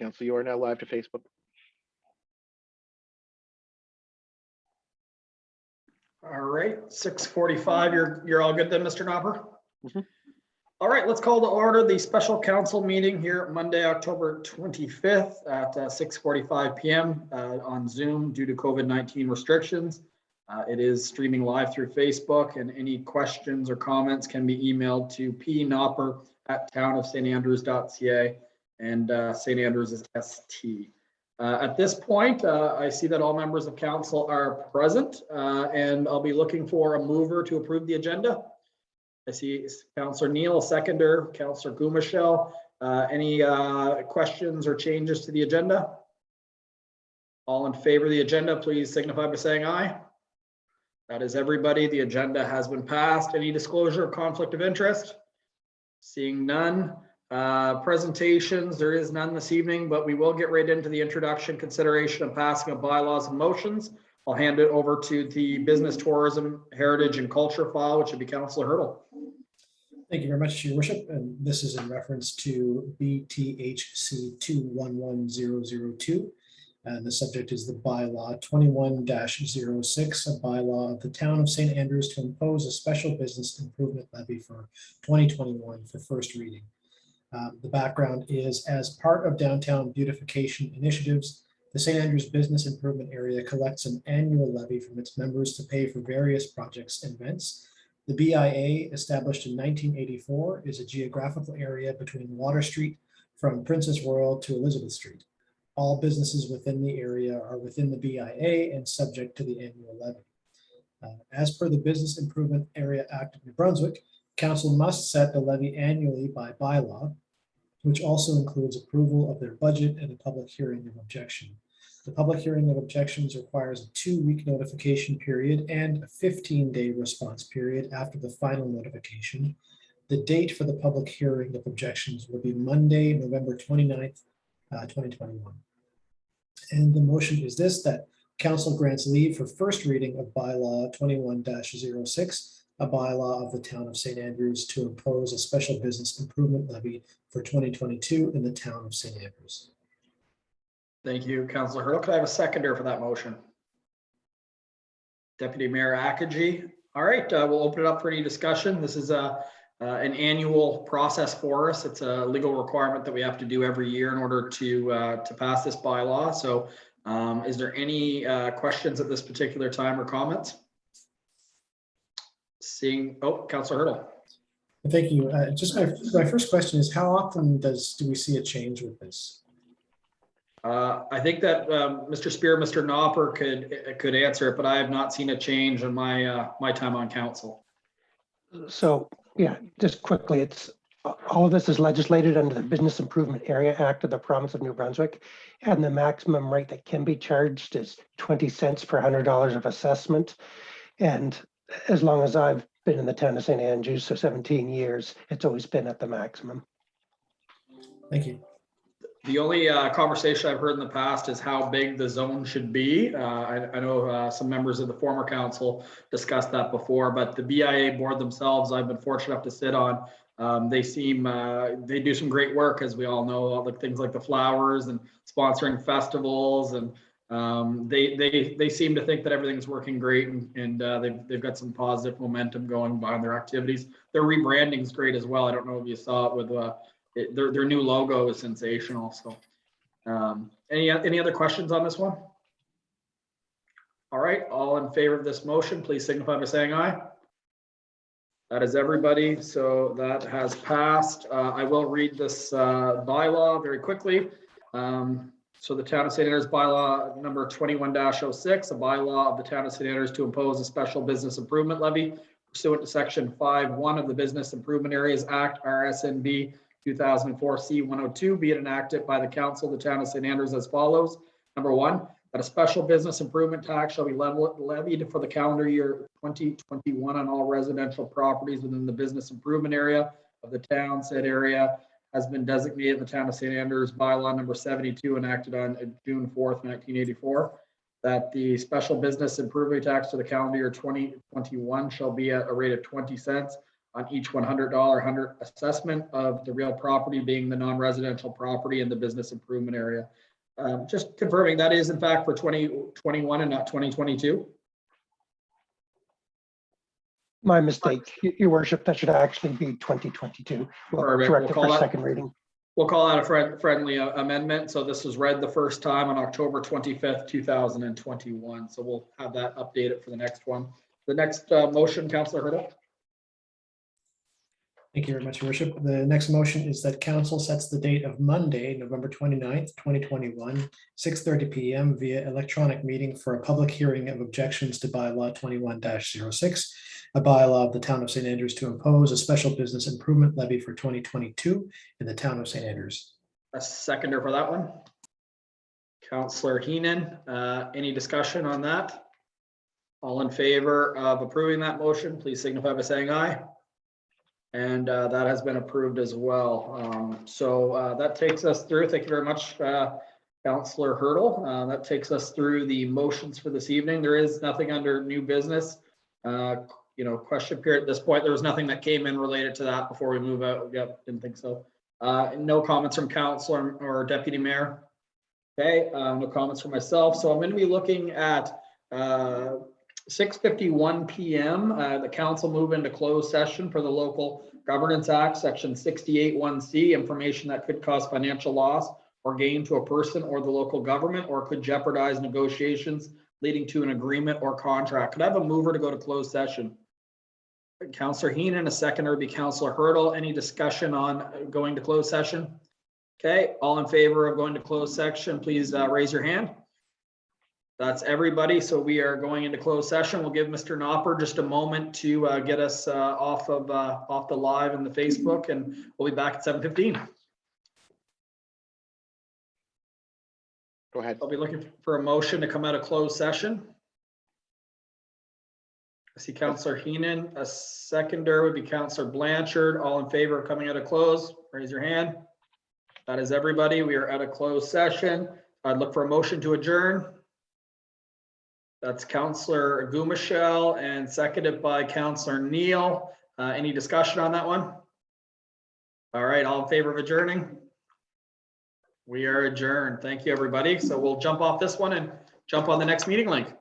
Council, you are now live to Facebook. All right, 6:45. You're all good then, Mr. Knopper? Mhm. All right, let's call to order the special council meeting here Monday, October 25th at 6:45 p.m. On Zoom due to COVID-19 restrictions. It is streaming live through Facebook, and any questions or comments can be emailed to pknopper@townofstandrews.ca, and St. Andrews is ST. At this point, I see that all members of council are present, and I'll be looking for a mover to approve the agenda. I see Councillor Neal, seconder, Councillor Gumashell. Any questions or changes to the agenda? All in favor of the agenda, please signify by saying aye. That is everybody. The agenda has been passed. Any disclosure of conflict of interest? Seeing none. Presentations, there is none this evening, but we will get right into the introduction, consideration, and passing of bylaws and motions. I'll hand it over to the Business, Tourism, Heritage, and Culture file, which would be Councillor Hurdle. Thank you very much, Your Worship. And this is in reference to BTHC 211002. And the subject is the bylaw 21-06, a bylaw of the town of St. Andrews to impose a special business improvement levy for 2021 for first reading. The background is, as part of downtown beautification initiatives, the St. Andrews Business Improvement Area collects an annual levy from its members to pay for various projects and events. The BIA, established in 1984, is a geographical area between Water Street from Princess Royal to Elizabeth Street. All businesses within the area are within the BIA and subject to the annual levy. As per the Business Improvement Area Act of New Brunswick, council must set the levy annually by bylaw, which also includes approval of their budget and a public hearing of objection. The public hearing of objections requires a 2-week notification period and a 15-day response period after the final notification. The date for the public hearing of objections will be Monday, November 29th, 2021. And the motion is this, that council grants leave for first reading of bylaw 21-06, a bylaw of the town of St. Andrews to impose a special business improvement levy for 2022 in the town of St. Andrews. Thank you, Councillor Hurdle. Could I have a seconder for that motion? Deputy Mayor Akaji. All right, we'll open it up for any discussion. This is an annual process for us. It's a legal requirement that we have to do every year in order to pass this bylaw. So is there any questions at this particular time or comments? Seeing, Councillor Hurdle. Thank you. Just my first question is, how often do we see a change with this? I think that Mr. Spear, Mr. Knopper could answer it, but I have not seen a change in my time on council. So yeah, just quickly, it's all of this is legislated under the Business Improvement Area Act of the Province of New Brunswick, and the maximum rate that can be charged is 20 cents per $100 of assessment. And as long as I've been in the town of St. Andrews, so 17 years, it's always been at the maximum. Thank you. The only conversation I've heard in the past is how big the zone should be. I know some members of the former council discussed that before, but the BIA board themselves, I've been fortunate enough to sit on. They do some great work, as we all know, all the things like the flowers and sponsoring festivals, and they seem to think that everything's working great, and they've got some positive momentum going behind their activities. Their rebranding is great as well. I don't know if you saw it with their new logo is sensational. So any other questions on this one? All right, all in favor of this motion, please signify by saying aye. That is everybody, so that has passed. I will read this bylaw very quickly. So the town of St. Andrews bylaw number 21-06, a bylaw of the town of St. Andrews to impose a special business improvement levy pursuant to section 5.1 of the Business Improvement Areas Act, RSNB 2004 C102, be it enacted by the council of the town of St. Andrews as follows. Number 1, that a special business improvement tax shall be levied for the calendar year 2021 on all residential properties within the business improvement area of the town. Said area has been designated in the town of St. Andrews bylaw number 72, enacted on June 4th, 1984. That the special business improvement tax to the calendar year 2021 shall be at a rate of 20 cents on each $100 assessment of the real property being the non-residential property in the business improvement area. Just confirming that is in fact for 2021 and not 2022. My mistake, your worship, that should actually be 2022. We'll Perfect. correct We'll it call for that- second reading. We'll call that a friendly amendment. So this was read the first time on October 25th, 2021. So we'll have that updated for the next one. The next motion, Councillor Hurdle. Thank you very much, Your Worship. The next motion is that council sets the date of Monday, November 29th, 2021, 6:30 PM via electronic meeting for a public hearing of objections to bylaw 21-06, a bylaw of the town of St. Andrews to impose a special business improvement levy for 2022 in the town of St. Andrews. A seconder for that one. Councillor Heenan, any discussion on that? All in favor of approving that motion, please signify by saying aye. And that has been approved as well. So that takes us through. Thank you very much, Councillor Hurdle. That takes us through the motions for this evening. There is nothing under new business. Question period at this point. There was nothing that came in related to that before we move out. Yep, didn't think so. No comments from council or deputy mayor. Okay, no comments from myself. So I'm going to be looking at 6:51 PM. The council move into closed session for the Local Governance Act, section 68(1)(c), information that could cause financial loss or gain to a person or the local government, or could jeopardize negotiations leading to an agreement or contract. Could I have a mover to go to closed session? Councillor Heenan, a seconder would be Councillor Hurdle. Any discussion on going to closed session? Okay, all in favor of going to closed session, please raise your hand. That's everybody. So we are going into closed session. We'll give Mr. Knopper just a moment to get us off the live and the Facebook, and we'll be back at 7:15. Go ahead. I'll be looking for a motion to come out of closed session. I see Councillor Heenan. A seconder would be Councillor Blanchard. All in favor of coming out of close, raise your hand. That is everybody. We are at a closed session. I'd look for a motion to adjourn. That's Councillor Gumashell and seconded by Councillor Neal. Any discussion on that one? All right, all in favor of adjourning? We are adjourned. Thank you, everybody. So we'll jump off this one and jump on the next meeting link.